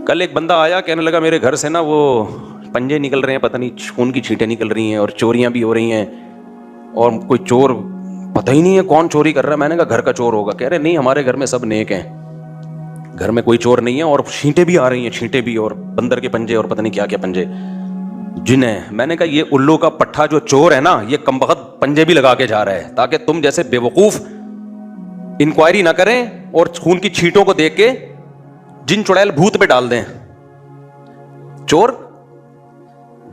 کل ایک بندہ آیا کہنے لگا میرے گھر سے نا وہ پنجے نکل رہے ہیں, پتہ نہیں خون کی چھینٹیں نکل رہی ہیں اور چوریاں بھی ہو رہی ہیں, اور کوئی چور پتہ ہی نہیں ہے کون چوری کر رہا ہے. میں نے کہا گھر کا چور ہوگا. کہہ رہے نہیں ہمارے گھر میں سب نیک ہیں, گھر میں کوئی چور نہیں ہے, اور چھینٹیں بھی آ رہی ہیں, چھینٹیں بھی, اور بندر کے پنجے اور پتہ نہیں کیا کیا پنجے, جن ہیں. میں نے کہا یہ الو کا پٹھا جو چور ہے نا, یہ کمبخت پنجے بھی لگا کے جا رہا ہے تاکہ تم جیسے بے وقوف انکوائری نہ کریں اور خون کی چھینٹوں کو دیکھ کے جن چڑیل بھوت پہ ڈال دیں. چور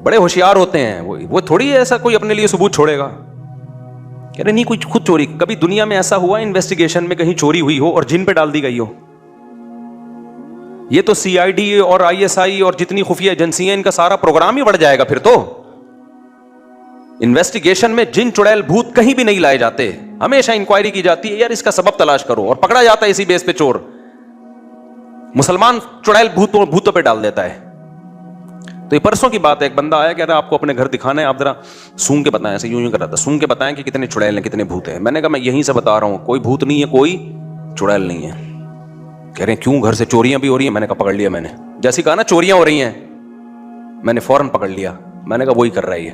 بڑے ہوشیار ہوتے ہیں, وہ تھوڑی ایسا کوئی اپنے لیے ثبوت چھوڑے گا. کہہ رہے نہیں کوئی خود چوری, کبھی دنیا میں ایسا ہوا انویسٹیگیشن میں کہیں چوری ہوئی ہو اور جن پہ ڈال دی گئی ہو؟ یہ تو سی آئی ڈی اور آئی ایس آئی اور جتنی خفیہ ایجنسی ہیں ان کا سارا پروگرام ہی بڑھ جائے گا. پھر تو انویسٹیگیشن میں جن چڑیل بھوت کہیں بھی نہیں لائے جاتے, ہمیشہ انکوائری کی جاتی ہے یار اس کا سبب تلاش کرو, اور پکڑا جاتا ہے اسی بیس پہ چور. مسلمان چڑیل بھوتوں پہ ڈال دیتا ہے. تو یہ پرسوں کی بات ہے, ایک بندہ آیا کہہ رہا آپ کو اپنے گھر دکھانا ہے, آپ ذرا سونگ کے بتائیں, ایسے یوں کر رہا تھا, سونگ کے بتائیں کہ کتنے چڑیل ہیں کتنے بھوت ہیں. میں نے کہا میں یہیں سے بتا رہا ہوں, کوئی بھوت نہیں ہے, کوئی چڑیل نہیں ہے. کہہ رہے ہیں کیوں, گھر سے چوریاں بھی ہو رہی ہیں. میں نے کہا پکڑ لیا, میں نے جیسے کہا نا چوریاں ہو رہی ہیں, میں نے فوراً پکڑ لیا. میں نے کہا وہی کر رہا ہے یہ.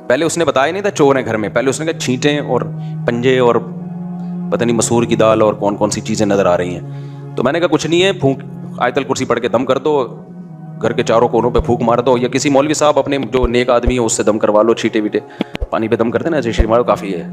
پہلے اس نے بتایا نہیں تھا چور ہیں گھر میں, پہلے اس نے کہا چھینٹیں اور پنجے اور پتہ نہیں مسور کی دال اور کون کون سی چیزیں نظر آ رہی ہیں. تو میں نے کہا کچھ نہیں ہے, پھونک آیت الکرسی پڑھ کے دم کر دو, گھر کے چاروں کونوں پہ پھونک مار دو, یا کسی مولوی صاحب اپنے جو نیک آدمی ہے اس سے دم کروا لو, چھینٹے ویٹے پانی پہ دم کرتے نا ایسے مارو, کافی ہے.